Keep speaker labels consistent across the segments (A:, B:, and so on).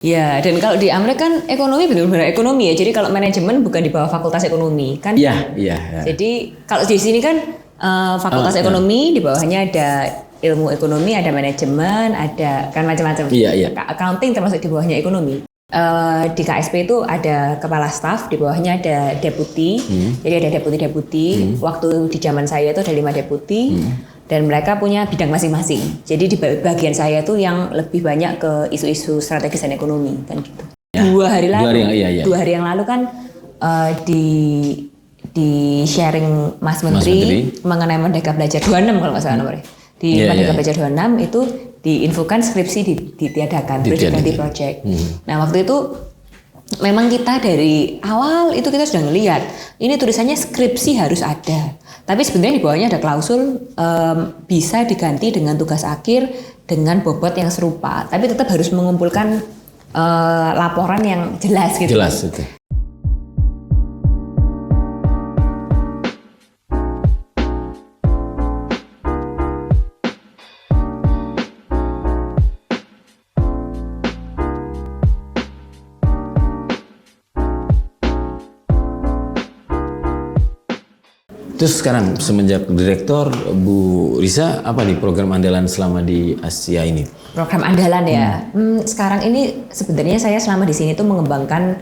A: Ya, dan kalau di Amerika kan ekonomi benar-benar ekonomi ya. Jadi kalau manajemen bukan di bawah fakultas ekonomi kan.
B: Iya.
A: Jadi kalau di sini kan fakultas ekonomi di bawahnya ada ilmu ekonomi, ada manajemen, ada kan macam-macam.
B: Iya.
A: Accounting termasuk di bawahnya ekonomi. Di KSP itu ada kepala staf, di bawahnya ada deputi. Jadi ada deputi-deputi. Waktu di zaman saya itu ada 5 deputi. Dan mereka punya bidang masing-masing. Jadi di bagian saya tuh yang lebih banyak ke isu-isu strategis dan ekonomi kan gitu.
B: Ya,
A: 2 hari lalu,
B: iya.
A: 2 hari yang lalu kan di sharing Mas Menteri mengenai Merdeka Belajar 26 kalau nggak salah nomornya. Di Merdeka Belajar 26 itu diinfokan skripsi ditiadakan, ganti project. Nah waktu itu memang kita dari awal itu kita sudah ngelihat ini tulisannya skripsi harus ada. Tapi sebenarnya di bawahnya ada klausul bisa diganti dengan tugas akhir dengan bobot yang serupa. Tapi tetap harus mengumpulkan laporan yang jelas gitu.
B: Jelas itu. Terus sekarang semenjak direktur, Bu Risa, apa nih program andalan selama di Asia ini?
A: Program andalan ya. Sekarang ini sebenarnya saya selama di sini tuh mengembangkan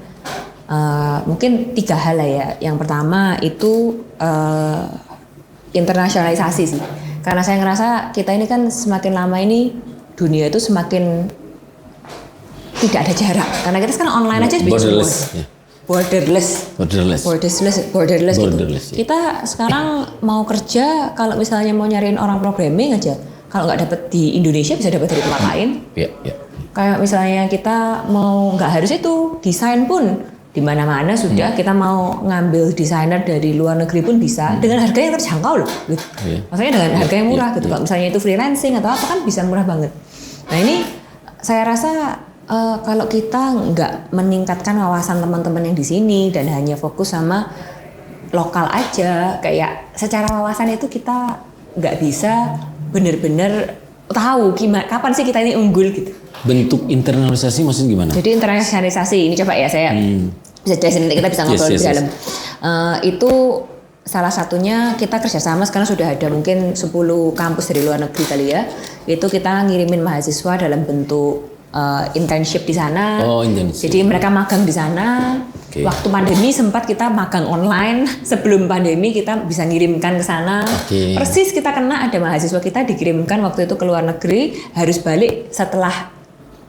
A: mungkin 3 hal lah ya. Yang pertama itu internasionalisasi sih. Karena saya ngerasa kita ini kan semakin lama ini dunia itu semakin tidak ada jarak. Karena kita sekarang online aja borderless gitu. Kita sekarang mau kerja, kalau misalnya mau nyariin orang programming aja, kalau nggak dapet di Indonesia bisa dapet dari tempat lain. Kayak misalnya kita mau nggak harus itu desain pun di mana-mana sudah. Kita mau ngambil desainer dari luar negeri pun bisa dengan harga yang terjangkau loh. Gitu. Maksudnya dengan harga yang murah gitu. Kalau misalnya itu freelancing atau apa kan bisa murah banget. Nah ini saya rasa kalau kita nggak meningkatkan wawasan teman-teman yang di sini dan hanya fokus sama lokal aja, kayak secara wawasan itu kita nggak bisa benar-benar tahu gimana, kapan sih kita ini unggul gitu.
B: Bentuk internalisasi maksudnya gimana?
A: Jadi internalisasi ini coba ya saya bisa jelasin, nanti kita bisa ngobrol di dalam. Itu salah satunya kita kerjasama sekarang sudah ada mungkin 10 kampus dari luar negeri kali ya. Itu kita ngirimin mahasiswa dalam bentuk internship di sana. Jadi mereka magang di sana. Waktu pandemi sempat kita magang online. Sebelum pandemi kita bisa ngirimkan ke sana. Persis kita kena ada mahasiswa kita dikirimkan waktu itu ke luar negeri, harus balik setelah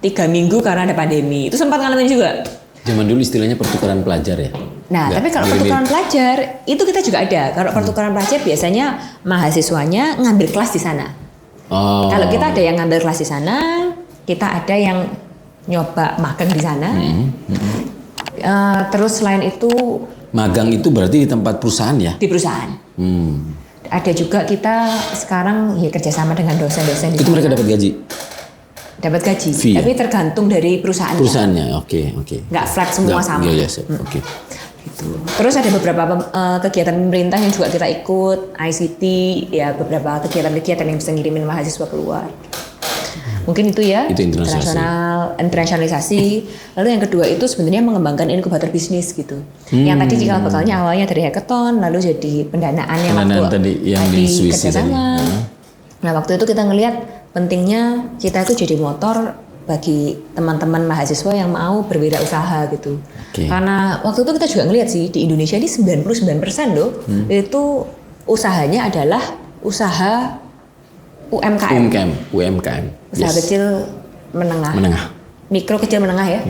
A: 3 minggu karena ada pandemi. Itu sempat ngalamin juga.
B: Zaman dulu istilahnya pertukaran pelajar ya.
A: Nah, tapi kalau pertukaran pelajar itu kita juga ada. Kalau pertukaran pelajar biasanya mahasiswanya ngambil kelas di sana. Kalau kita ada yang ngambil kelas di sana, kita ada yang nyoba magang di sana. Terus selain itu,
B: magang itu berarti di tempat perusahaan ya?
A: Di perusahaan. Ada juga kita sekarang ya kerjasama dengan dosen-dosen.
B: Itu mereka dapat gaji?
A: Dapat gaji, tapi tergantung dari perusahaannya.
B: Perusahaannya, oke.
A: Nggak flat semua sama.
B: Oke.
A: Gitu. Terus ada beberapa kegiatan pemerintah yang juga kita ikut, ICT, ya beberapa kegiatan-kegiatan yang bisa ngirimin mahasiswa keluar. Mungkin itu ya,
B: itu
A: internasionalisasi. Lalu yang kedua itu sebenarnya mengembangkan inkubator bisnis gitu. Yang tadi cikal bakalnya awalnya dari hackathon, lalu jadi pendanaan yang
B: tadi di Swiss tadi.
A: Nah waktu itu kita ngelihat pentingnya kita itu jadi motor bagi teman-teman mahasiswa yang mau berwirausaha gitu. Karena waktu itu kita juga ngelihat sih di Indonesia ini 99% loh itu usahanya adalah usaha UMKM. Usaha kecil menengah. Mikro kecil menengah ya.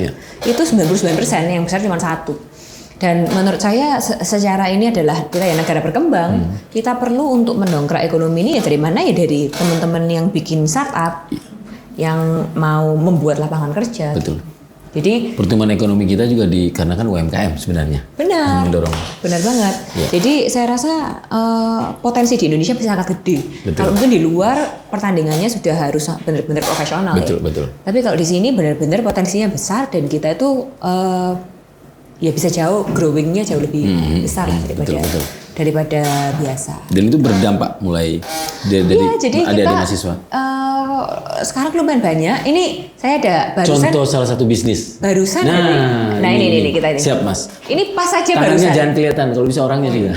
A: Itu 99%, yang besar cuma 1. Dan menurut saya secara ini adalah kita ya negara berkembang, kita perlu untuk mendongkrak ekonomi ini ya dari mana ya, dari teman-teman yang bikin startup, yang mau membuat lapangan kerja.
B: Betul.
A: Jadi
B: pertumbuhan ekonomi kita juga dikarenakan UMKM sebenarnya.
A: Benar.
B: Mendorong.
A: Benar banget. Jadi saya rasa potensi di Indonesia bisa sangat gede. Kalau mungkin di luar pertandingannya sudah harus benar-benar profesional.
B: Betul.
A: Tapi kalau di sini benar-benar potensinya besar dan kita itu ya bisa jauh growingnya jauh lebih besar daripada daripada biasa.
B: Dan itu berdampak mulai dari
A: jadi
B: adik-adik
A: kita,
B: mahasiswa.
A: Sekarang lumayan banyak. Ini saya ada barusan.
B: Contoh salah satu bisnis.
A: Barusan.
B: Nah ini
A: kita ini.
B: Siap Mas.
A: Ini pas aja
B: tangannya
A: barusan.
B: Jangan kelihatan, kalau bisa orangnya juga.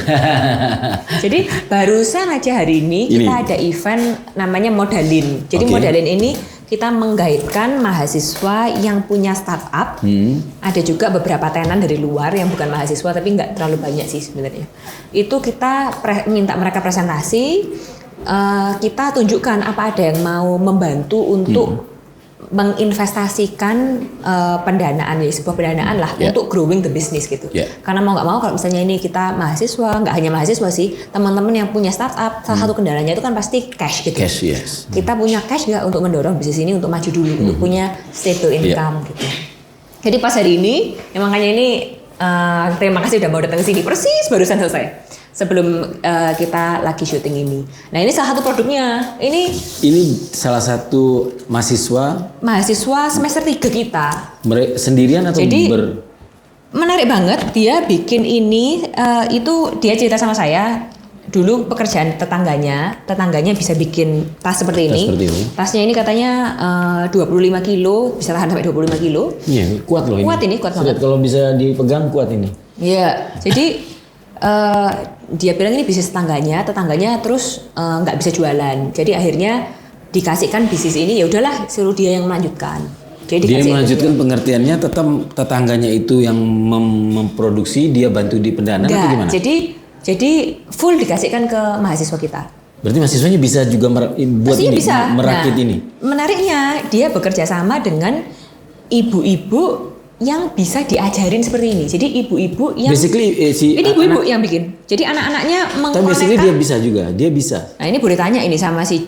A: Jadi barusan aja hari ini kita ada event namanya Modalin. Jadi Modalin ini kita menggaitkan mahasiswa yang punya startup. Ada juga beberapa tenan dari luar yang bukan mahasiswa tapi nggak terlalu banyak sih sebenarnya. Itu kita minta mereka presentasi. Kita tunjukkan apa ada yang mau membantu untuk menginvestasikan pendanaan, ya sebuah pendanaan lah untuk growing the business gitu. Karena mau nggak mau kalau misalnya ini kita mahasiswa, nggak hanya mahasiswa sih, teman-teman yang punya startup, salah satu kendalanya itu kan pasti cash gitu.
B: Cash, yes.
A: Kita punya cash nggak untuk mendorong bisnis ini untuk maju dulu, untuk punya stable income gitu. Jadi pas hari ini, ya makanya ini terima kasih udah mau datang ke sini, persis barusan selesai. Sebelum kita lagi syuting ini. Nah ini salah satu produknya. Ini
B: salah satu mahasiswa
A: semester 3 kita.
B: Sendirian atau
A: Menarik banget. Dia bikin ini. Itu dia cerita sama saya. Dulu pekerjaan tetangganya bisa bikin tas seperti ini. Tasnya ini katanya 25 kilo, bisa tahan sampai 25 kilo.
B: Iya, kuat loh ini.
A: Kuat banget.
B: Kalau bisa dipegang kuat ini.
A: Iya, jadi dia bilang ini bisnis tetangganya terus nggak bisa jualan. Jadi akhirnya dikasihkan bisnis ini, ya udahlah suruh dia yang melanjutkan. Jadi
B: dia melanjutkan pengertiannya, tetap tetangganya itu yang memproduksi, dia bantu di pendanaan atau gimana?
A: Jadi full dikasihkan ke mahasiswa kita.
B: Berarti mahasiswanya bisa juga buat ini, merakit ini.
A: Menariknya dia bekerja sama dengan ibu-ibu yang bisa diajarin seperti ini. Jadi ibu-ibu yang ini ibu-ibu yang bikin. Jadi anak-anaknya mengkonekkan.
B: Tapi basically dia bisa.
A: Nah ini boleh tanya ini sama si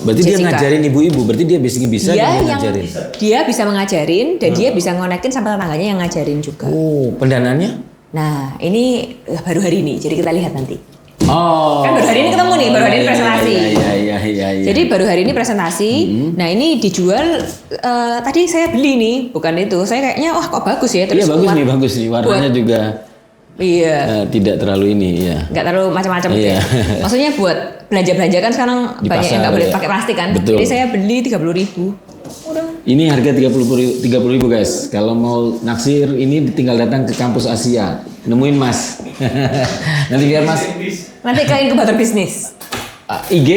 B: berarti Jessica. Dia ngajarin ibu-ibu. Berarti dia basically bisa ngajarin.
A: Dia bisa mengajarin dan dia bisa ngonekin sama tetangganya yang ngajarin juga.
B: Oh, pendanaannya?
A: Nah ini baru hari ini. Jadi kita lihat nanti.
B: Oh.
A: Kan baru hari ini ketemu nih, baru hari ini presentasi.
B: Iya.
A: Jadi baru hari ini presentasi. Nah ini dijual. Tadi saya beli nih, bukan itu. Saya kayaknya wah kok bagus ya.
B: Iya bagus nih. Warnanya juga.
A: Iya.
B: Tidak terlalu ini ya.
A: Nggak terlalu macam-macam gitu. Ya. Maksudnya buat belanja kan sekarang di banyak pasar, yang nggak boleh pakai plastik kan.
B: Betul.
A: Jadi saya beli 30.000. Udah.
B: Ini harga 30.000 guys. Kalau mau naksir ini tinggal datang ke kampus Asia. Nemuin Mas. Nanti biar Mas.
A: Nanti ke inkubator bisnis.
B: IG,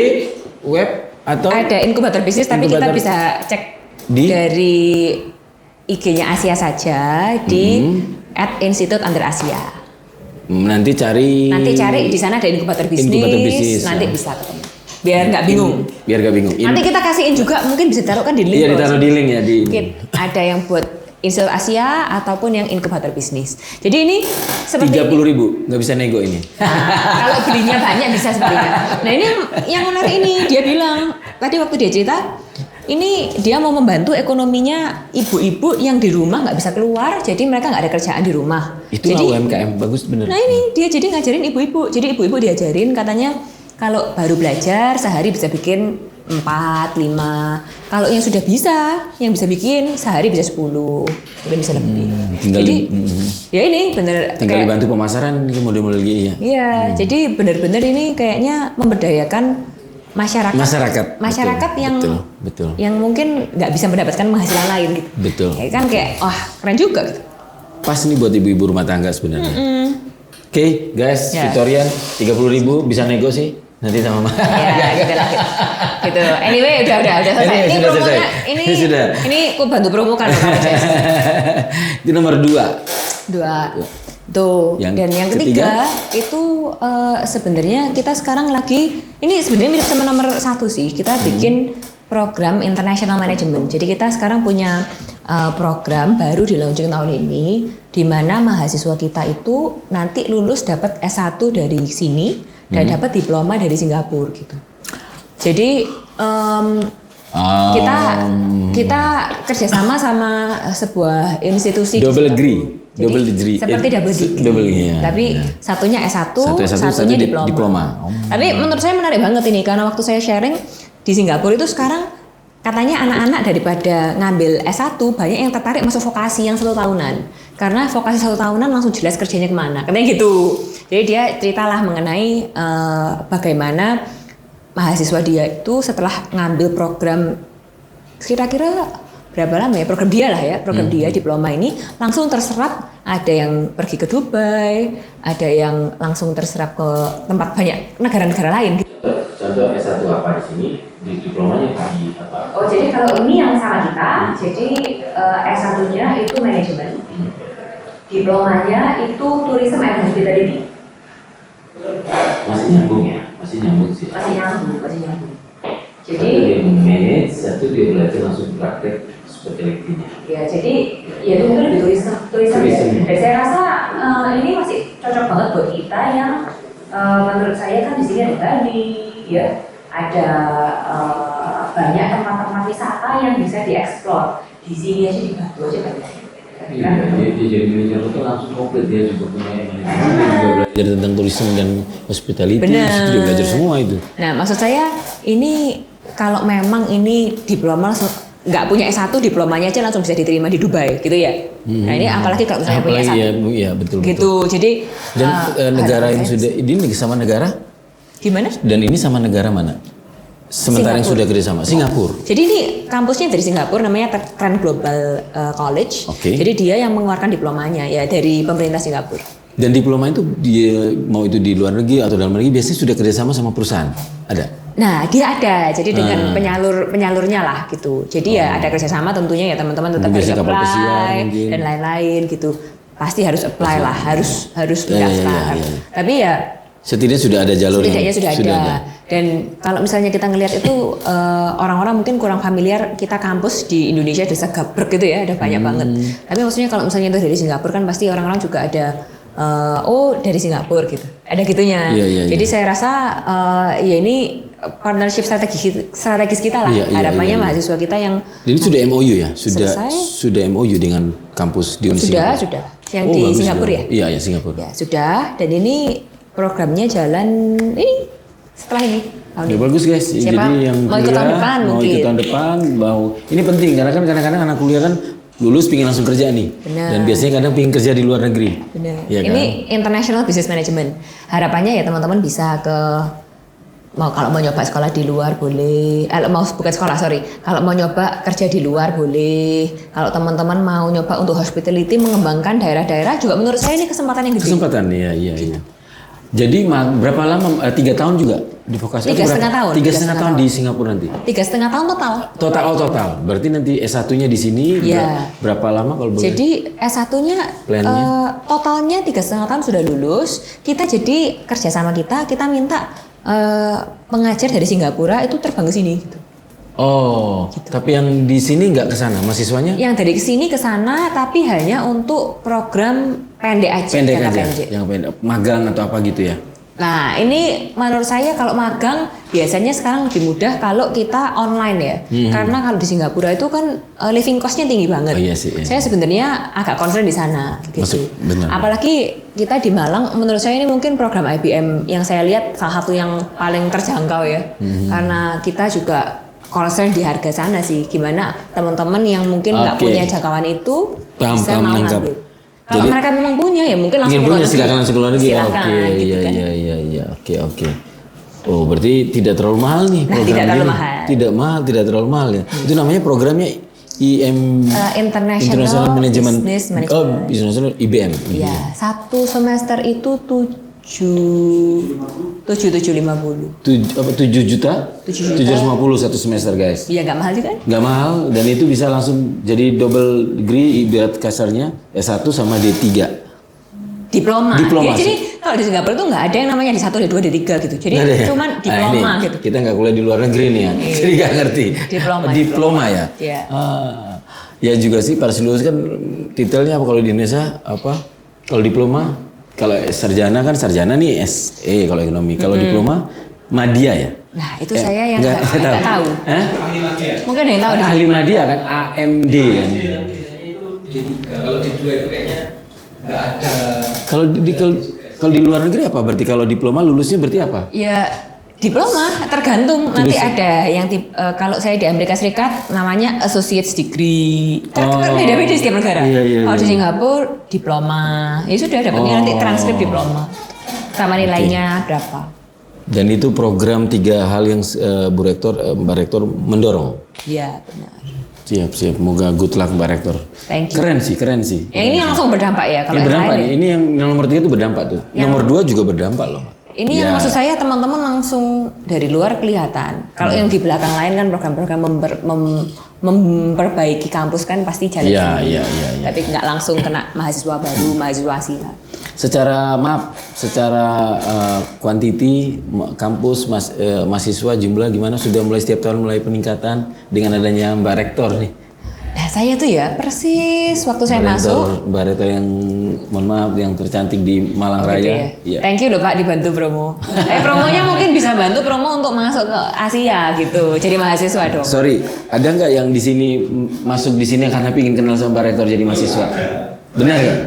B: web atau
A: ada inkubator bisnis tapi kita bisa cek dari IG-nya Asia saja di @institute_asia.
B: Nanti cari
A: di sana ada inkubator bisnis. Nanti bisa ketemu. Biar nggak bingung. Nanti kita kasihin juga, mungkin bisa taruhkan di link.
B: Iya, ditaruh di link ya
A: ada yang buat Institute Asia ataupun yang inkubator bisnis. Jadi ini seperti
B: 30.000, nggak bisa nego ini.
A: Kalau belinya banyak bisa sebenarnya. Nah ini yang menarik ini, dia bilang tadi waktu dia cerita, ini dia mau membantu ekonominya ibu-ibu yang di rumah nggak bisa keluar, jadi mereka nggak ada kerjaan di rumah.
B: Itu jadi UMKM bagus bener.
A: Nah ini dia jadi ngajarin ibu-ibu, jadi ibu-ibu diajarin katanya kalau baru belajar sehari bisa bikin 4, 5. Kalau yang sudah bisa, yang bisa bikin sehari bisa 10, mungkin bisa lebih. Jadi ya ini bener.
B: Tinggal dibantu pemasaran ini model-model gini ya.
A: Iya, jadi bener-bener ini kayaknya memberdayakan masyarakat yang
B: betul.
A: yang mungkin nggak bisa mendapatkan penghasilan lain gitu.
B: Betul.
A: Ya kan kayak wah keren juga gitu.
B: Pas nih buat ibu-ibu rumah tangga sebenarnya. Oke, guys, Victorian 30.000 bisa nego sih. Nanti sama Mas.
A: Ya, gitu. Anyway, udah selesai. Ini promonya ini aku bantu promokan loh kamu, Jess.
B: Itu nomor 2.
A: Tuh. Dan yang ketiga itu sebenarnya kita sekarang lagi ini sebenarnya mirip sama nomor 1 sih. Kita bikin program International Management. Jadi kita sekarang punya program baru di launching tahun ini di mana mahasiswa kita itu nanti lulus dapat S1 dari sini dan dapat diploma dari Singapura gitu. Jadi kita kerjasama sama sebuah institusi
B: double degree.
A: Seperti double degree. Tapi satunya S1, satunya diploma. Tapi menurut saya menarik banget ini karena waktu saya sharing di Singapura itu sekarang katanya anak-anak daripada ngambil S1 banyak yang tertarik masuk vokasi yang 1 tahunan. Karena vokasi 1 tahunan langsung jelas kerjanya kemana. Katanya gitu. Jadi dia ceritalah mengenai bagaimana mahasiswa dia itu setelah ngambil program kira-kira berapa lama ya program dia lah ya, program dia diploma ini langsung terserap, ada yang pergi ke Dubai, ada yang langsung terserap ke tempat banyak negara-negara lain.
B: Contoh S1 apa di sini, di diplomanya di apa?
A: Oh jadi kalau ini yang sama kita, jadi S1-nya itu manajemen, diplomanya itu tourism and hospitality.
B: Masih nyambung ya? Masih nyambung sih?
A: Masih nyambung. Jadi
B: satu dia manage, satu dia belajar langsung praktek hospitality-nya.
A: Ya jadi ya itu mungkin lebih tourism ya. Dan saya rasa ini masih cocok banget buat kita yang menurut saya kan di sini ada Bali, ya ada banyak tempat-tempat wisata yang bisa dieksplor. Di sini aja di Batu aja banyak.
B: Iya, dia jadi manajer itu langsung komplit, dia juga punya manajemen, dia juga belajar tentang tourism dan hospitality, dia belajar semua itu.
A: Nah maksud saya ini kalau memang ini diploma nggak punya S1 diplomanya aja langsung bisa diterima di Dubai gitu ya. Nah ini apalagi kalau misalnya punya S1.
B: Iya betul.
A: Gitu. Jadi
B: dan negara yang sudah ini sama negara
A: gimana?
B: Dan ini sama negara mana? Sementara yang sudah kerjasama Singapura.
A: Jadi ini kampusnya dari Singapura, namanya Trend Global College.
B: Okay.
A: Jadi dia yang mengeluarkan diplomanya ya dari pemerintah Singapura.
B: Dan diploma itu dia mau itu di luar negeri atau dalam negeri biasanya sudah kerjasama sama perusahaan. Ada.
A: Nah dia ada, jadi dengan penyalurnya lah gitu. Jadi ya ada kerjasama tentunya ya teman-teman tetap harus apply dan lain-lain gitu. Pasti harus apply lah, harus mendaftar. Tapi ya
B: setidaknya sudah ada jalurnya.
A: Setidaknya sudah ada. Dan kalau misalnya kita ngelihat itu orang-orang mungkin kurang familiar, kita kampus di Indonesia ada Segabrek gitu ya, ada banyak banget. Tapi maksudnya kalau misalnya itu dari Singapura kan pasti orang-orang juga ada dari Singapura gitu. Ada gitunya. Jadi saya rasa ya ini partnership strategis kita lah. Harapannya mahasiswa kita yang
B: ini sudah MOU ya? Sudah MOU dengan kampus di Universitas.
A: Sudah. Yang di Singapura ya?
B: Iya, Singapura.
A: Ya, sudah. Dan ini programnya jalan ini setelah ini.
B: Ya bagus guys.
A: Siapa
B: jadi yang
A: mau ikut tahun depan mungkin.
B: Ikut tahun depan ini penting karena kan kadang-kadang anak kuliah kan lulus pingin langsung kerja nih.
A: Benar.
B: Dan biasanya kadang pingin kerja di luar negeri.
A: Benar.
B: Ya,
A: ini kan? International Business Management. Harapannya ya teman-teman bisa kalau mau nyoba sekolah di luar boleh. Kalau mau nyoba kerja di luar boleh. Kalau teman-teman mau nyoba untuk hospitality mengembangkan daerah-daerah juga menurut saya ini kesempatan yang gede.
B: Kesempatan iya. Jadi berapa lama? 3 tahun juga di vokasi?
A: 3,5 tahun.
B: 3,5 tahun di Singapura nanti?
A: 3,5 tahun total.
B: Total. Berarti nanti S1-nya di sini berapa lama kalau boleh?
A: Jadi S1-nya totalnya 3,5 tahun sudah lulus. Kita jadi kerjasama kita minta pengajar dari Singapura itu terbang ke sini gitu.
B: Oh, gitu. Tapi yang di sini nggak ke sana mahasiswanya?
A: Yang dari sini ke sana tapi hanya untuk program pendek aja.
B: Yang pendek, magang atau apa gitu ya?
A: Nah, ini menurut saya kalau magang biasanya sekarang lebih mudah kalau kita online ya. Karena kalau di Singapura itu kan living cost-nya tinggi banget.
B: Iya sih. Iya.
A: Saya sebenarnya agak concern di sana gitu.
B: Benar.
A: Apalagi kita di Malang, menurut saya ini mungkin program IBM yang saya lihat salah satu yang paling terjangkau ya. Karena kita juga concern di harga sana sih, gimana teman-teman yang mungkin nggak punya jangkauan itu bisa mau ngambil. Kalau mereka memang punya ya mungkin langsung keluar negeri.
B: Silakan langsung keluar negeri. Oke. Oh berarti tidak terlalu mahal nih programnya. Tidak terlalu mahal ya. Itu namanya programnya
A: International Management.
B: International IBM.
A: Iya, satu semester itu 7.750.
B: 7.750 satu semester guys.
A: Iya nggak mahal juga.
B: Nggak mahal dan itu bisa langsung jadi double degree ibarat kasarnya S1 sama D3.
A: Diploma. Ya, jadi kalau di Singapura tuh nggak ada yang namanya D1, D2, D3 gitu. Jadi cuman diploma gitu.
B: Kita nggak kuliah di luar negeri nih ya. Jadi nggak ngerti. Diploma ya.
A: Iya.
B: Ya juga sih pas lulus kan titelnya apa kalau di Indonesia apa? Kalau diploma kalau sarjana kan sarjana nih SE kalau ekonomi. Kalau diploma madya ya.
A: Nah itu saya yang nggak tahu. Mungkin ada yang tahu.
B: Ahli madya kan AMD kan.
C: Kalau di dua itu kayaknya nggak ada.
B: Kalau di luar negeri apa? Berarti kalau diploma lulusnya berarti apa?
A: Ya diploma tergantung nanti ada yang kalau saya di Amerika Serikat namanya associate's degree. Beda-beda di setiap negara. Kalau di Singapura diploma. Ya sudah dapatnya nanti transkrip diploma. sama nilainya berapa.
B: Dan itu program 3 hal yang Mbak Rektor mendorong.
A: Iya benar.
B: Siap. Moga good luck Mbak Rektor.
A: Thank you.
B: Keren sih.
A: Yang ini langsung berdampak ya kalau
B: Ini berdampak
A: lain.
B: nih. Ini yang nomor 3 itu berdampak tuh. Nomor 2 juga berdampak loh.
A: Ini yang maksud saya teman-teman langsung dari luar kelihatan. Kalau yang di belakang lain kan program-program memperbaiki kampus kan pasti jalan sendiri.
B: Iya.
A: Tapi nggak langsung kena mahasiswa baru, mahasiswa asing.
B: Secara kuantiti kampus mahasiswa jumlah gimana, sudah mulai setiap tahun mulai peningkatan dengan adanya Mbak Rektor nih.
A: Nah saya tuh ya persis waktu saya masuk.
B: Mbak Rektor yang mohon maaf yang tercantik di Malang Raya.
A: Gitu ya. Thank you loh Pak dibantu promo. Promonya mungkin bisa bantu promo untuk masuk ke Asia gitu. Jadi mahasiswa dong.
B: Sorry, ada nggak yang di sini masuk di sini karena pingin kenal sama Mbak Rektor jadi mahasiswa? Benar nggak?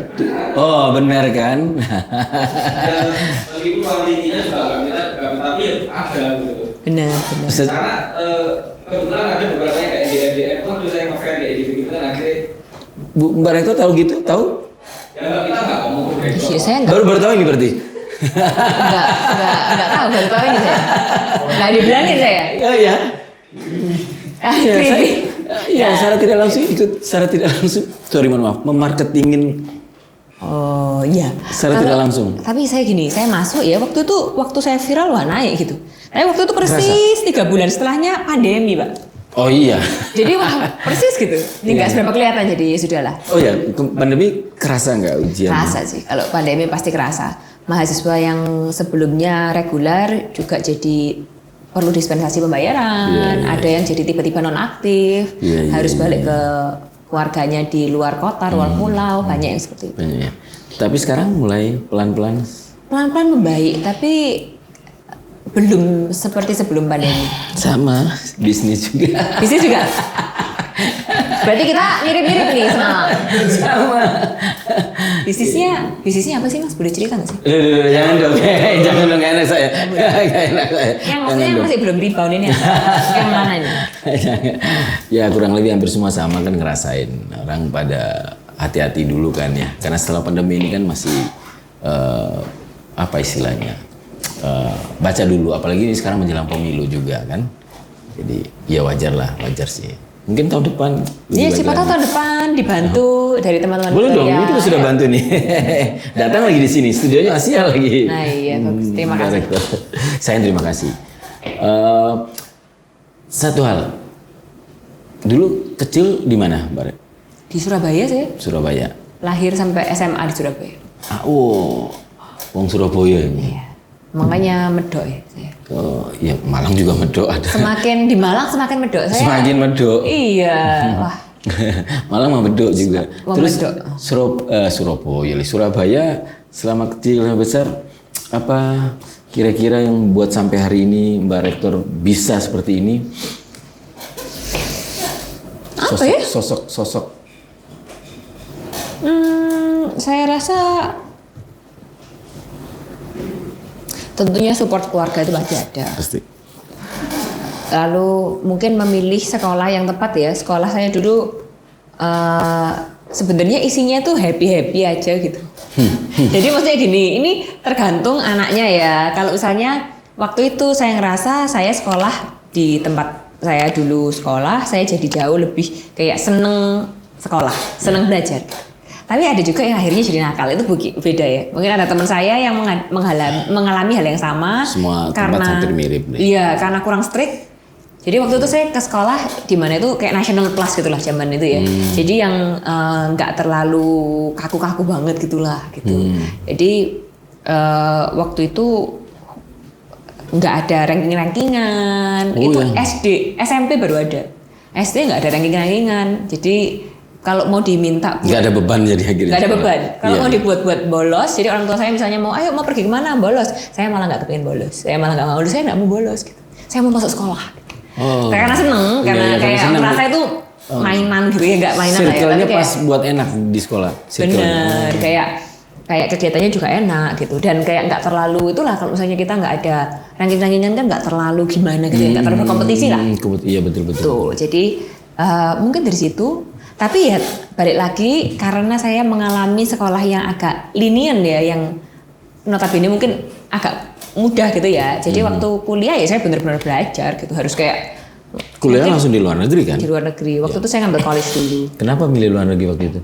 B: Oh benar kan?
C: Meskipun kuantitinya juga tapi ada gitu.
A: Benar.
C: Karena kebetulan ada beberapa yang kayak DRDF waktu saya ngefans kayak gitu kan akhirnya.
B: Mbak Rektor tahu gitu? Tahu?
C: Ya kita nggak ngomong ke Rektor.
A: Iya saya nggak.
B: Baru tahu ini berarti?
A: Nggak tahu baru tahu ini saya. Nggak dibilangin saya.
B: Iya.
A: Creepy.
B: Ya, secara tidak langsung, sorry mohon maaf, memarketingin.
A: Oh iya.
B: Secara tidak langsung.
A: Tapi saya gini, saya masuk ya waktu saya viral wah naik gitu. Tapi waktu itu persis 3 bulan setelahnya pandemi Pak.
B: Oh iya.
A: Jadi wah persis gitu. Ini nggak seberapa kelihatan jadi ya sudahlah.
B: Oh iya, pandemi kerasa nggak ujian?
A: Kerasa sih, kalau pandemi pasti kerasa. Mahasiswa yang sebelumnya reguler juga jadi perlu dispensasi pembayaran, ada yang jadi tiba-tiba nonaktif, harus balik ke keluarganya di luar kota, luar pulau, banyak yang seperti itu.
B: Banyak ya. Tapi sekarang mulai pelan-pelan
A: membaik, tapi belum seperti sebelum pandemi.
B: Sama, bisnis juga.
A: Bisnis juga. Berarti kita mirip-mirip nih sama. Bisnisnya apa sih Mas? Boleh cerita nggak sih?
B: Jangan dong, nggak enak saya.
A: Yang maksudnya masih belum rebound ini yang mana ini?
B: Ya kurang lebih hampir semua sama kan ngerasain. Orang pada hati-hati dulu kan ya. Karena setelah pandemi ini kan masih apa istilahnya? Baca dulu. Apalagi ini sekarang menjelang pemilu juga kan. Jadi ya wajar sih. Mungkin tahun depan.
A: Iya, siapa tahu tahun depan dibantu dari teman-teman.
B: Boleh dong, ini kita sudah bantu nih. Datang lagi di sini, studionya Asia lagi.
A: Nah iya, bagus. Terima kasih.
B: Saya terima kasih. Satu hal, dulu kecil di mana, Mbak Rek?
A: Di Surabaya saya.
B: Surabaya.
A: Lahir sampai SMA di Surabaya.
B: Wong Surabaya ini.
A: Iya. Makanya medok ya saya.
B: Oh, iya Malang juga medok ada.
A: Semakin di Malang semakin medok saya.
B: Semakin medok.
A: Iya, wah.
B: Malang mah medok juga. Terus
A: Medok.
B: Surabaya selama kecil sampai besar apa kira-kira yang buat sampai hari ini Mbak Rektor bisa seperti ini?
A: Apa ya?
B: Sosok.
A: Saya rasa tentunya support keluarga itu pasti ada.
B: Pasti.
A: Lalu mungkin memilih sekolah yang tepat ya. Sekolah saya dulu sebenarnya isinya tuh happy aja gitu. Jadi maksudnya gini, ini tergantung anaknya ya. Kalau misalnya waktu itu saya ngerasa saya sekolah di tempat saya dulu sekolah, saya jadi jauh lebih kayak seneng sekolah, seneng belajar. Tapi ada juga yang akhirnya jadi nakal, itu beda ya. Mungkin ada teman saya yang mengalami hal yang sama.
B: Semua
A: karena,
B: tempat hampir mirip deh.
A: Iya, karena kurang strict. Jadi waktu itu saya ke sekolah di mana itu kayak national plus gitulah zaman itu ya. Jadi yang nggak terlalu kaku-kaku banget gitulah gitu. Jadi waktu itu nggak ada ranking-rankingan. Itu SD, SMP baru ada. SD nggak ada ranking-rankingan. Jadi kalau mau diminta
B: nggak ada beban jadi akhirnya.
A: Nggak ada beban. Kalau mau dibuat bolos, jadi orang tua saya misalnya mau pergi kemana bolos, saya malah nggak kepengin bolos. Saya malah nggak mau, saya nggak mau bolos. Gitu. Saya mau masuk sekolah. Karena seneng, karena kayak merasa itu mainan gitu ya, nggak mainan lah ya.
B: Circle-nya pas buat enak di sekolah.
A: Bener, kayak kegiatannya juga enak gitu dan kayak nggak terlalu itulah kalau misalnya kita nggak ada ranking-rankingan kan nggak terlalu gimana gitu, nggak terlalu berkompetisi lah.
B: Iya betul.
A: Tuh, jadi mungkin dari situ. Tapi ya balik lagi karena saya mengalami sekolah yang agak lenient ya, yang notabene mungkin agak mudah gitu ya. Jadi waktu kuliah ya saya benar-benar belajar gitu, harus kayak
B: kuliah langsung di luar negeri kan?
A: Di luar negeri. Waktu itu saya ngambil college dulu.
B: Kenapa milih luar negeri waktu itu?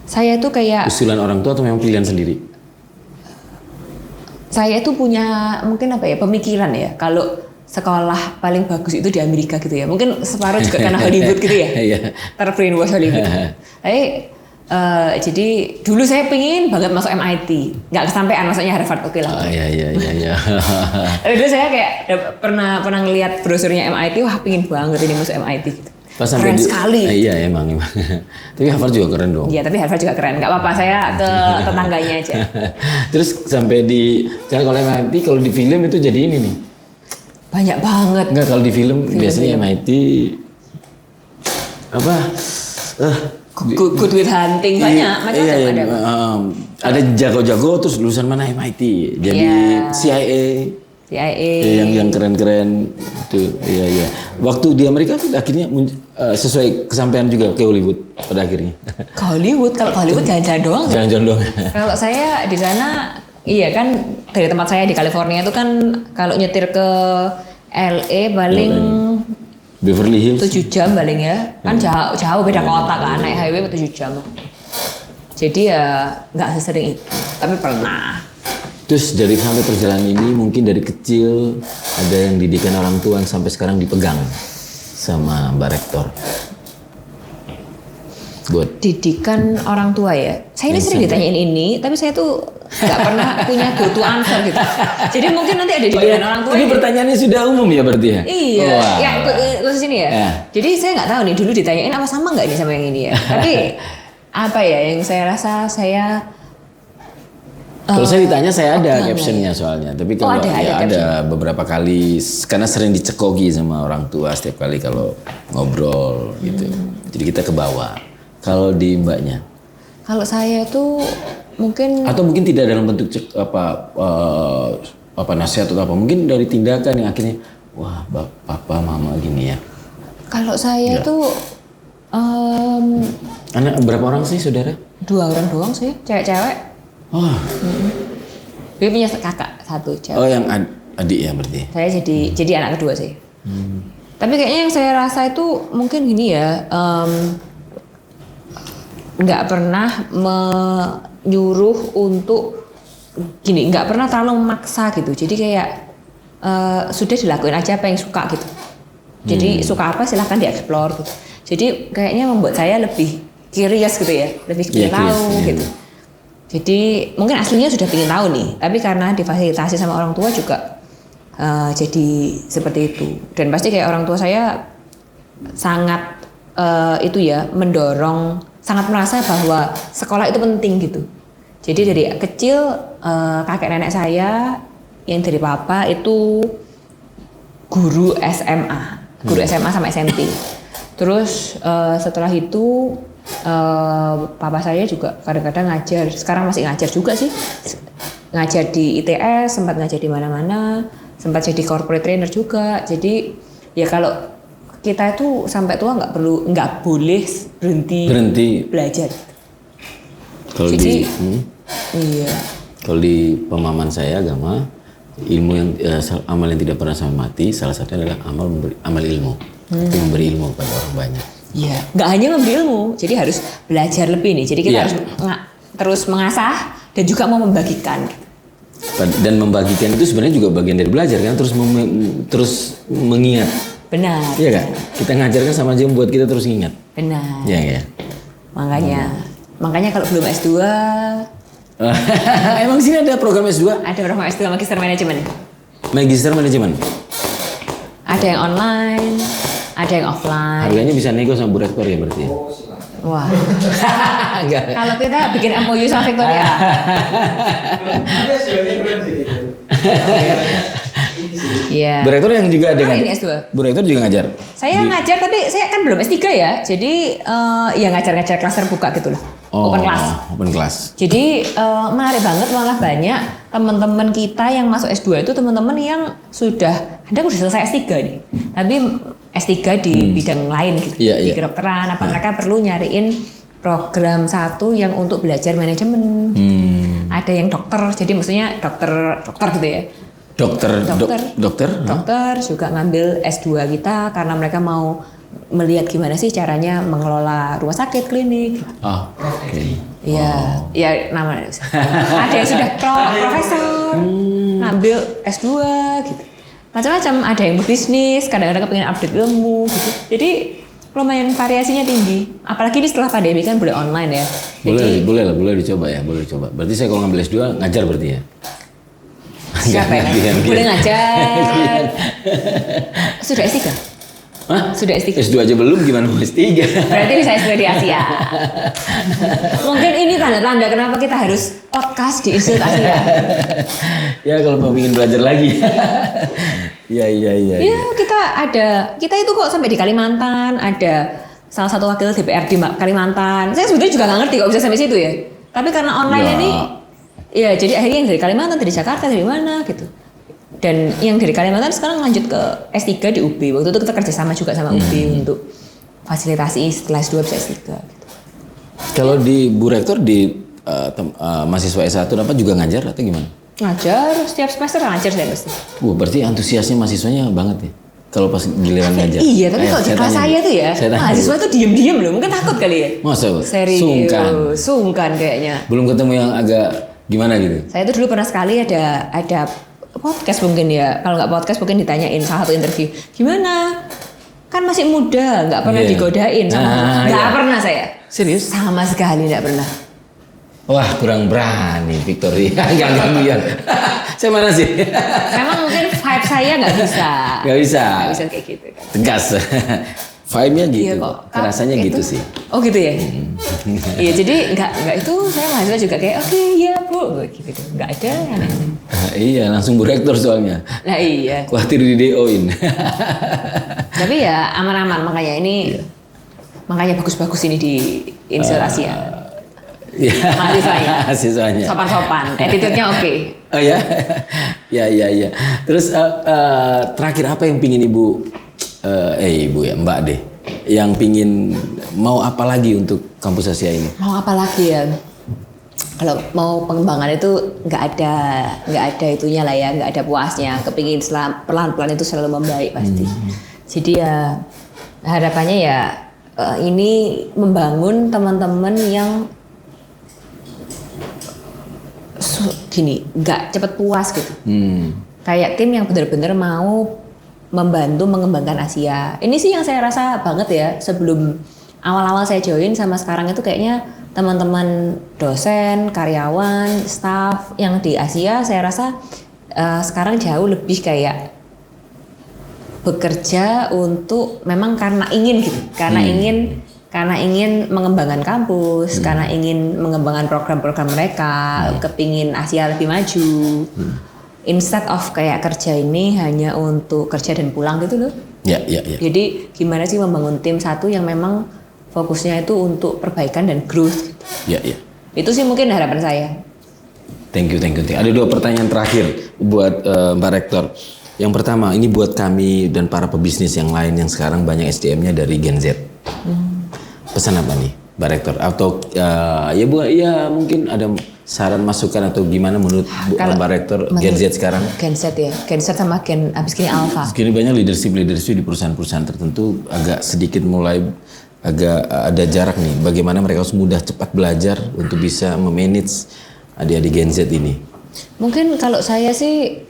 A: Saya tuh kayak
B: usulan orang tua atau memang pilihan sendiri?
A: Saya itu punya mungkin pemikiran ya, kalau sekolah paling bagus itu di Amerika gitu ya. Mungkin separuh juga karena Hollywood gitu ya. Terbrainwash Hollywood. Jadi dulu saya pengen banget masuk MIT, nggak kesampean, maksudnya Harvard oke lah.
B: Iya.
A: Tapi dulu saya kayak pernah ngelihat brosurnya MIT, wah pengen banget ini masuk MIT. Gitu. Keren sekali.
B: Iya emang. Tapi Harvard juga keren dong.
A: Iya tapi Harvard juga keren, nggak apa-apa saya ke tetangganya aja.
B: Terus sampai kalau MIT kalau di film itu jadi ini nih.
A: Banyak banget.
B: Enggak, kalau di film biasanya MIT apa? Good
A: with hunting banyak macam-macam ada.
B: Ada jago-jago terus lulusan mana MIT. Jadi CIA. Yang keren-keren itu. Iya. Waktu di Amerika kan akhirnya sesuai kesampaian juga ke Hollywood pada akhirnya.
A: Ke Hollywood, kalau ke Hollywood jalan-jalan doang.
B: Jalan-jalan doang.
A: Kalau saya di sana, iya kan dari tempat saya di California itu kan kalau nyetir ke LA paling
B: Beverly Hills
A: 7 jam paling ya. Kan jauh beda kota kan, naik highway 7 jam. Jadi ya nggak sesering itu, tapi pernah.
B: Terus dari sampai perjalanan ini mungkin dari kecil ada yang didikan orang tua yang sampai sekarang dipegang sama Mbak Rektor. Buat
A: didikan orang tua ya. Saya ini sering ditanyain ini, tapi saya tuh nggak pernah punya go to answer gitu. Jadi mungkin nanti ada didikan orang tua.
B: Ini pertanyaannya sudah umum ya berarti ya?
A: Iya, ya khusus ini ya. Jadi saya nggak tahu nih dulu ditanyain apa sama nggak ini sama yang ini ya. Tapi apa ya yang saya rasa saya
B: kalau saya ditanya saya ada captionnya soalnya, tapi kalau ada beberapa kali karena sering dicekoki sama orang tua setiap kali kalau ngobrol gitu, jadi kita ke bawah. Kalau di mbaknya?
A: Kalau saya tuh mungkin
B: atau mungkin tidak dalam bentuk nasihat atau apa, mungkin dari tindakan yang akhirnya wah papa mama gini ya.
A: Kalau saya tuh
B: anak berapa orang sih saudara?
A: 2 orang doang sih, cewek-cewek.
B: Oh.
A: Dia punya kakak 1 cewek.
B: Oh yang adik ya berarti.
A: Saya jadi anak kedua sih. Tapi kayaknya yang saya rasa itu mungkin gini ya, nggak pernah menyuruh untuk gini, nggak pernah terlalu memaksa gitu. Jadi kayak sudah dilakuin aja apa yang suka gitu. Jadi suka apa silahkan dieksplor gitu. Jadi kayaknya membuat saya lebih curious gitu ya, lebih ingin tahu gitu. Jadi mungkin aslinya sudah ingin tahu nih, tapi karena difasilitasi sama orang tua juga jadi seperti itu. Dan pasti kayak orang tua saya sangat mendorong, sangat merasa bahwa sekolah itu penting gitu. Jadi dari kecil kakek nenek saya yang dari papa itu guru SMA sama SMP. Terus setelah itu papa saya juga kadang-kadang ngajar, sekarang masih ngajar juga sih, ngajar di ITS, sempat ngajar di mana-mana, sempat jadi corporate trainer juga. Jadi ya kalau kita itu sampai tua nggak boleh berhenti belajar.
B: Kalau kalau di pemahaman saya agama, ilmu yang amal yang tidak pernah sampai mati, salah satunya adalah amal ilmu, itu memberi ilmu kepada orang banyak.
A: Iya, nggak hanya memberi ilmu, jadi harus belajar lebih nih. Jadi kita harus terus mengasah dan juga mau membagikan.
B: Dan membagikan itu sebenarnya juga bagian dari belajar kan, terus mengingat.
A: Benar.
B: Iya kan? Kita ngajarkan sama aja buat kita terus ingat.
A: Benar.
B: Iya.
A: Makanya kalau belum S2
B: emang sini ada program S2?
A: Ada program S2 Magister Manajemen.
B: Magister Manajemen.
A: Ada yang online, ada yang offline.
B: Harganya bisa nego sama Bu Rektor ya berarti?
A: Wah. Kalau kita bikin MOU sama Victoria. Iya.
B: Bu Rektor yang juga ada
A: ini S2.
B: Bu Rektor juga ngajar?
A: Saya ngajar tapi saya kan belum S3 ya. Jadi ya ngajar-ngajar kelas terbuka gitu loh. Open class. Jadi menarik banget, malah banyak teman-teman kita yang masuk S2 itu teman-teman yang sudah selesai S3 nih. Tapi S3 di bidang lain gitu. Di kedokteran mereka perlu nyariin program 1 yang untuk belajar manajemen. ada yang dokter, jadi maksudnya dokter gitu ya. Dokter juga ngambil S2 kita karena mereka mau melihat gimana sih caranya mengelola rumah sakit, klinik. Iya, ya namanya. Ada yang sudah profesor, ngambil S2 gitu. Macam-macam, ada yang berbisnis, kadang-kadang pengen update ilmu gitu. Jadi lumayan variasinya tinggi. Apalagi ini setelah pandemi kan boleh online ya.
B: Boleh dicoba ya, boleh dicoba. Berarti saya kalau ngambil S2 ngajar berarti ya?
A: Siapa ya? Boleh ngajar. Sudah S3?
B: Hah?
A: Sudah S3?
B: S2 aja belum, gimana mau S3?
A: Berarti bisa S2 di Asia. Mungkin ini tanda-tanda kenapa kita harus podcast di Institut Asia.
B: Ya kalau mau ingin belajar lagi. Iya.
A: Ya kita itu kok sampai di Kalimantan, ada salah satu wakil DPR di Kalimantan. Saya sebetulnya juga nggak ngerti kok bisa sampai situ ya. Tapi karena online ini, ya jadi akhirnya yang dari Kalimantan, dari Jakarta, dari mana gitu. Dan yang dari Kalimantan sekarang lanjut ke S3 di UB. Waktu itu kita kerjasama juga sama UB untuk fasilitasi setelah S2 bisa S3 gitu.
B: Kalau di Bu Rektor di mahasiswa S1 apa juga ngajar atau gimana?
A: Ngajar, setiap semester ngajar saya pasti.
B: Berarti antusiasnya mahasiswanya banget ya? Kalau pas giliran ngajar.
A: Iya, tapi kalau di kelas saya tuh ya, mahasiswa tuh diem-diem loh, mungkin takut kali ya.
B: Masa?
A: Serius, sungkan kayaknya.
B: Belum ketemu yang agak gimana gitu?
A: Saya tuh dulu pernah sekali ada podcast mungkin ya, kalau nggak podcast mungkin ditanyain salah satu interview, gimana? Kan masih muda, nggak pernah digodain sama nggak pernah saya.
B: Serius?
A: Sama sekali nggak pernah.
B: Wah kurang berani Victoria, nggak gantian. Saya mana sih?
A: Memang mungkin vibe saya nggak bisa.
B: Nggak bisa
A: kayak gitu kan.
B: Tegas. Vibe-nya gitu,
A: iya,
B: rasanya gitu sih.
A: Oh gitu ya? Iya jadi nggak itu saya mahasiswa juga kayak oke, ya Bu, gitu. Nggak ada aneh-aneh.
B: Iya langsung Bu Rektor soalnya.
A: Nah iya.
B: Khawatir di DO-in.
A: Tapi ya aman-aman makanya ini, makanya bagus-bagus ini di Institut Asia.
B: Iya.
A: Mahasiswanya. Sopan-sopan, attitude-nya oke.
B: Oh ya? Ya. Terus terakhir apa yang pingin Ibu? Ibu ya, Mbak deh, yang pingin mau apa lagi untuk Kampus Asia ini?
A: Mau apa lagi ya? Kalau mau pengembangan itu nggak ada itunya lah ya, nggak ada puasnya. Kepingin pelan-pelan itu selalu membaik pasti. Jadi ya harapannya ya ini membangun teman-teman yang gini, nggak cepet puas gitu. Kayak tim yang benar-benar mau membantu mengembangkan Asia. Ini sih yang saya rasa banget ya, sebelum awal-awal saya join sama sekarang itu kayaknya teman-teman dosen, karyawan, staff yang di Asia saya rasa sekarang jauh lebih kayak bekerja untuk memang karena ingin gitu, karena ingin mengembangkan kampus, karena ingin mengembangkan program-program mereka, kepingin Asia lebih maju. Instead of kayak kerja ini hanya untuk kerja dan pulang gitu loh.
B: Ya.
A: Jadi gimana sih membangun tim satu yang memang fokusnya itu untuk perbaikan dan growth.
B: Ya.
A: Itu sih mungkin harapan saya.
B: Thank you. Ada 2 pertanyaan terakhir buat Mbak Rektor. Yang pertama ini buat kami dan para pebisnis yang lain yang sekarang banyak SDM-nya dari Gen Z. Pesan apa nih Mbak Rektor? Atau ya mungkin ada saran masukan atau gimana menurut Mbak Rektor Gen Z sekarang?
A: Gen Z ya, Gen Z sama Gen abis ini Alpha.
B: Segini banyak leadership di perusahaan-perusahaan tertentu agak sedikit mulai agak ada jarak nih. Bagaimana mereka harus mudah cepat belajar untuk bisa memanage adik-adik Gen Z ini?
A: Mungkin kalau saya sih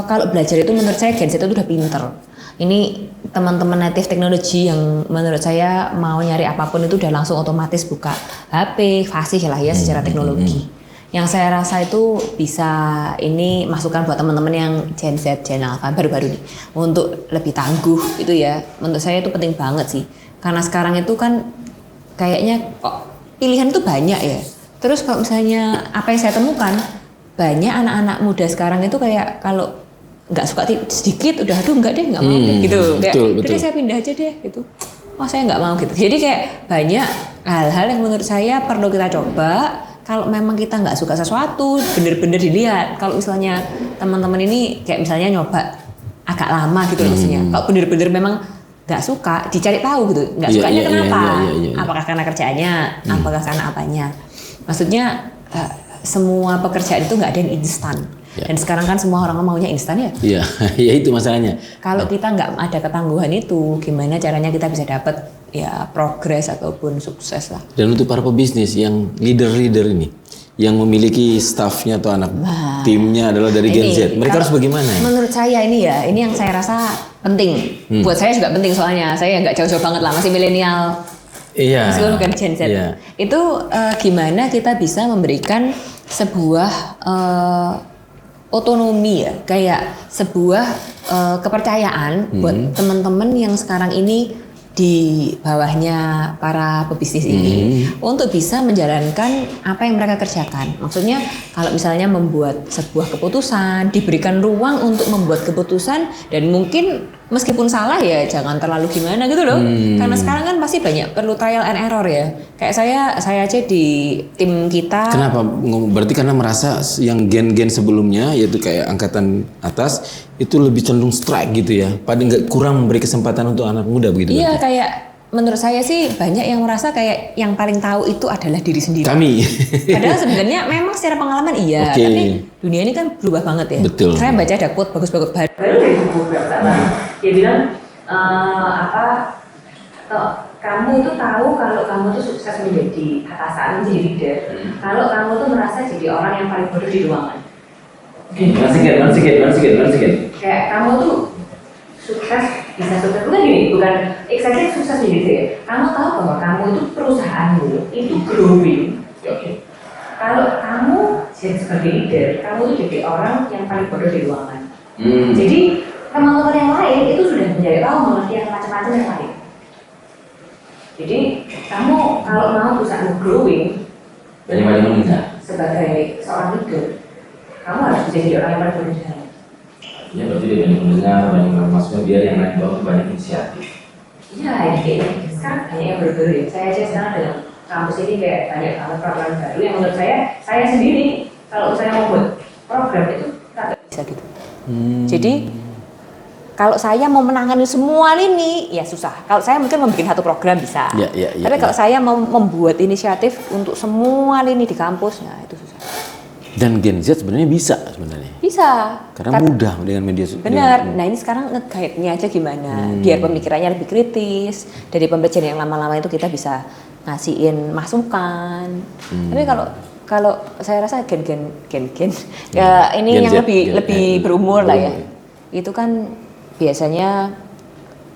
A: kalau belajar itu menurut saya Gen Z itu udah pinter. Ini teman-teman native teknologi yang menurut saya mau nyari apapun itu udah langsung otomatis buka HP, fasih lah ya secara teknologi. Yang saya rasa itu bisa ini masukan buat teman-teman yang Gen Z, Gen Alpha baru-baru nih untuk lebih tangguh itu ya. Menurut saya itu penting banget sih. Karena sekarang itu kan kayaknya kok pilihan itu banyak ya. Terus kalau misalnya apa yang saya temukan, banyak anak-anak muda sekarang itu kayak kalau nggak suka sedikit udah aduh nggak mau deh gitu kayak udah saya pindah aja deh gitu, saya nggak mau gitu. Jadi kayak banyak hal-hal yang menurut saya perlu kita coba. Kalau memang kita nggak suka sesuatu bener-bener dilihat. Kalau misalnya teman-teman ini kayak misalnya nyoba agak lama gitu maksudnya, kalau bener-bener memang nggak suka dicari tahu gitu, nggak sukanya kenapa, apakah karena kerjaannya, apakah karena apanya, maksudnya semua pekerjaan itu nggak ada yang instan. Ya. Dan sekarang kan semua orang maunya instan ya.
B: Iya, ya itu masalahnya.
A: Kalau kita nggak ada ketangguhan itu, gimana caranya kita bisa dapat ya progres ataupun sukses lah.
B: Dan untuk para pebisnis yang leader-leader ini, yang memiliki staffnya atau anak timnya adalah dari Gen Z, mereka harus bagaimana?
A: Menurut saya ini yang saya rasa penting. Buat saya juga penting soalnya saya nggak jauh-jauh banget lah, masih milenial.
B: Iya.
A: Meskipun bukan Gen Z. Iya. Itu gimana kita bisa memberikan sebuah otonomi ya, kayak sebuah kepercayaan buat teman-teman yang sekarang ini di bawahnya para pebisnis ini untuk bisa menjalankan apa yang mereka kerjakan. Maksudnya kalau misalnya membuat sebuah keputusan, diberikan ruang untuk membuat keputusan dan mungkin meskipun salah ya jangan terlalu gimana gitu loh. Karena sekarang kan pasti banyak perlu trial and error ya. Kayak saya aja di tim kita.
B: Kenapa? Berarti karena merasa yang gen-gen sebelumnya yaitu kayak angkatan atas itu lebih cenderung strike gitu ya. Padahal nggak kurang memberi kesempatan untuk anak muda begitu.
A: Iya, kayak menurut saya sih banyak yang merasa kayak yang paling tahu itu adalah diri sendiri.
B: Kami.
A: Padahal sebenarnya memang secara pengalaman iya, tapi dunia ini kan berubah banget ya.
B: Betul.
A: Saya baca ada quote bagus-bagus baru dari buku dia bilang kamu itu tahu kalau kamu tuh sukses menjadi atasan, menjadi leader. Kalau kamu tuh merasa jadi orang yang paling bodoh di ruangan. Once again. Kayak kamu tuh sukses bisa sukses bukan exactly sukses menjadi leader. Kamu tahu bahwa kamu itu perusahaanmu itu growing. Kalau kamu jadi sebagai leader, kamu tuh jadi orang yang paling bodoh di ruangan. Jadi teman-teman yang lain itu sudah menjadi tahu mengerti yang macam-macam yang lain. Jadi kamu kalau mau perusahaanmu growing,
B: banyak
A: sebagai seorang leader, kamu harus menjadi orang yang paling bodoh di sana.
B: Ya berarti dia banyak mendengar, banyak maksudnya biar yang lain bawa banyak inisiatif.
A: Iya, ini sekarang banyak yang berbeda ya. Saya aja sekarang dalam kampus ini kayak banyak banget program baru yang menurut saya sendiri kalau saya mau buat program itu tak bisa gitu. Jadi kalau saya mau menangani semua lini ya susah. Kalau saya mungkin membuat satu program bisa. Tapi kalau saya mau membuat inisiatif untuk semua lini di kampus, ya itu susah.
B: Dan Gen Z sebenarnya bisa sebenarnya.
A: Bisa.
B: Karena mudah dengan media sosial.
A: Benar. Nah ini sekarang nge-guide-nya aja gimana, biar pemikirannya lebih kritis. Dari pembelajaran yang lama-lama itu kita bisa ngasihin masukan. Tapi kalau saya rasa gen ya ini Gen yang Z, lebih berumur lah ya. Itu kan biasanya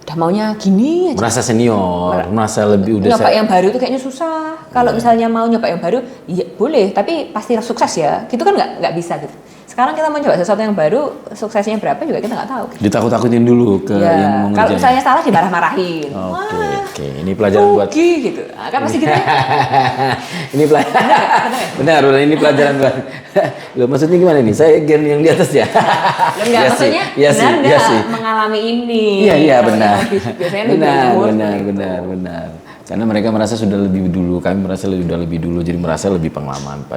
A: udah maunya gini aja.
B: Merasa senior, merasa lebih udah.
A: Nyoba yang baru itu kayaknya susah. Kalau misalnya mau nyoba yang baru, ya boleh, tapi pasti sukses ya. Gitu kan nggak bisa gitu. Sekarang kita mau coba sesuatu yang baru, suksesnya berapa juga kita nggak tahu.
B: Ditakut-takutin dulu ke yang mau ngerjain.
A: Kalau misalnya salah dimarah-marahin.
B: Oke. Ini pelajaran buat.
A: Gitu. Kan pasti gitu.
B: Ini pelajaran. Benar, ini pelajaran buat. Loh, maksudnya gimana nih? Saya gen yang di atas ya.
A: Enggak, maksudnya benar nggak mengalami ini.
B: Iya benar.
A: Biasanya
B: benar. Karena mereka merasa sudah lebih dulu, kami merasa sudah lebih dulu, jadi merasa lebih pengalaman.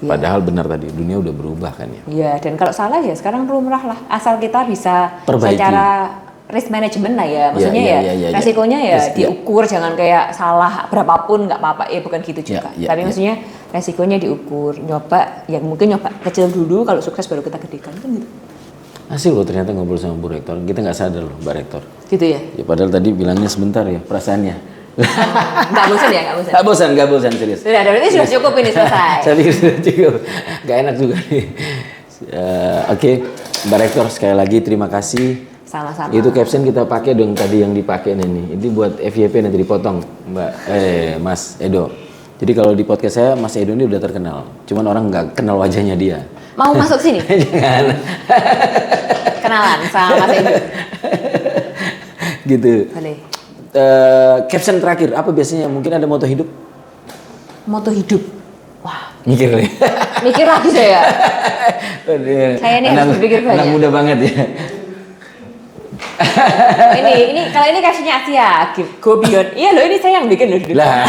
B: Padahal benar tadi dunia udah berubah kan ya.
A: Iya, dan kalau salah ya sekarang lumrah lah, asal kita bisa
B: perbaiki.
A: Secara risk management lah ya, maksudnya resikonya ya diukur, jangan kayak salah berapapun nggak apa-apa, bukan gitu juga. Tapi maksudnya resikonya diukur, nyoba, ya mungkin nyoba kecil dulu, kalau sukses baru kita gedekan kan gitu.
B: Asik loh ternyata ngobrol sama Bu Rektor, kita nggak sadar loh Mbak Rektor.
A: Gitu ya?
B: Ya padahal tadi bilangnya sebentar ya perasaannya.
A: Nggak bosan,
B: Nggak bosan serius.
A: Sudah, berarti sudah cukup ini selesai.
B: Saya pikir sudah cukup, nggak enak juga nih. Oke, Mbak Rektor sekali lagi terima kasih.
A: Sama-sama.
B: Itu caption kita pakai dong tadi yang dipakai nih. Ini buat FYP nanti dipotong, Mas Edo. Jadi kalau di podcast saya Mas Edo ini udah terkenal, cuman orang nggak kenal wajahnya dia.
A: Mau masuk sini?
B: Jangan.
A: Kenalan sama Mas Edo.
B: Gitu.
A: Boleh.
B: Caption terakhir apa biasanya? Mungkin ada moto hidup?
A: Moto hidup? Wah.
B: Mikir nih.
A: Mikir lagi saya. Saya ini harus berpikir banyak.
B: Anak muda banget ya.
A: ini kalau ini captionnya Asia, go beyond. Iya loh, ini saya yang bikin loh.
B: Lah.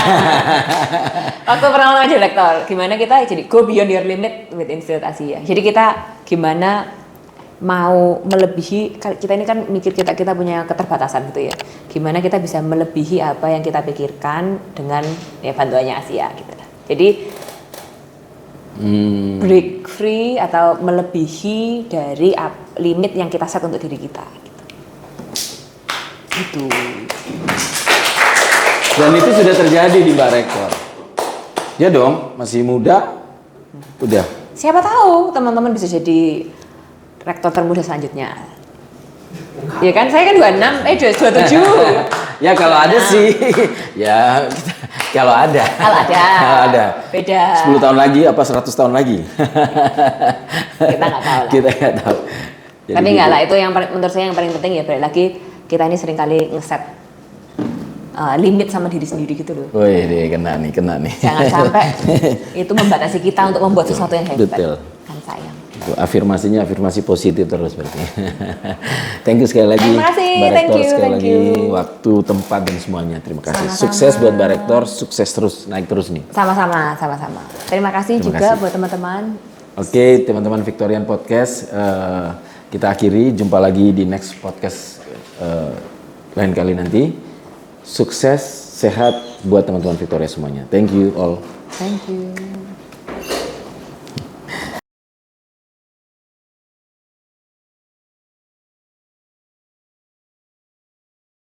A: Waktu pertama jadi lektor, gimana kita jadi go beyond your limit with Institute Asia. Jadi kita gimana mau melebihi, kita ini kan mikir kita punya keterbatasan gitu ya. Gimana kita bisa melebihi apa yang kita pikirkan dengan ya bantuannya Asia gitu. Jadi break free atau melebihi dari limit yang kita set untuk diri kita. Gitu.
B: Dan itu sudah terjadi di Mbak Rektor. Ya dong, masih muda, udah.
A: Siapa tahu teman-teman bisa jadi rektor termuda selanjutnya. Ya kan, saya kan 27.
B: Ya kalau ada sih, ya kalau ada.
A: Kalau ada. Beda.
B: 10 tahun lagi apa 100 tahun lagi?
A: Kita nggak tahu lah.
B: Kita nggak tahu. Jadi
A: tapi nggak lah, itu yang menurut saya yang paling penting ya, balik lagi kita ini seringkali ngeset limit sama diri sendiri gitu loh.
B: Wih, kena nih.
A: Jangan sampai itu membatasi kita untuk membuat sesuatu yang hebat.
B: Betul.
A: Kan sayang.
B: Afirmasinya afirmasi positif terus berarti. Thank you sekali lagi.
A: Terima kasih,
B: Mbak Rektor, sekali
A: thank
B: lagi
A: you.
B: waktu, tempat dan semuanya. Terima kasih.
A: Sama-sama.
B: Sukses buat Mbak Rektor, sukses terus, naik terus nih.
A: Sama-sama. Terima kasih juga buat teman-teman.
B: Oke, teman-teman Victorian Podcast, kita akhiri. Jumpa lagi di next podcast lain kali nanti. Sukses, sehat buat teman-teman Victoria semuanya. Thank you all.
A: Thank you.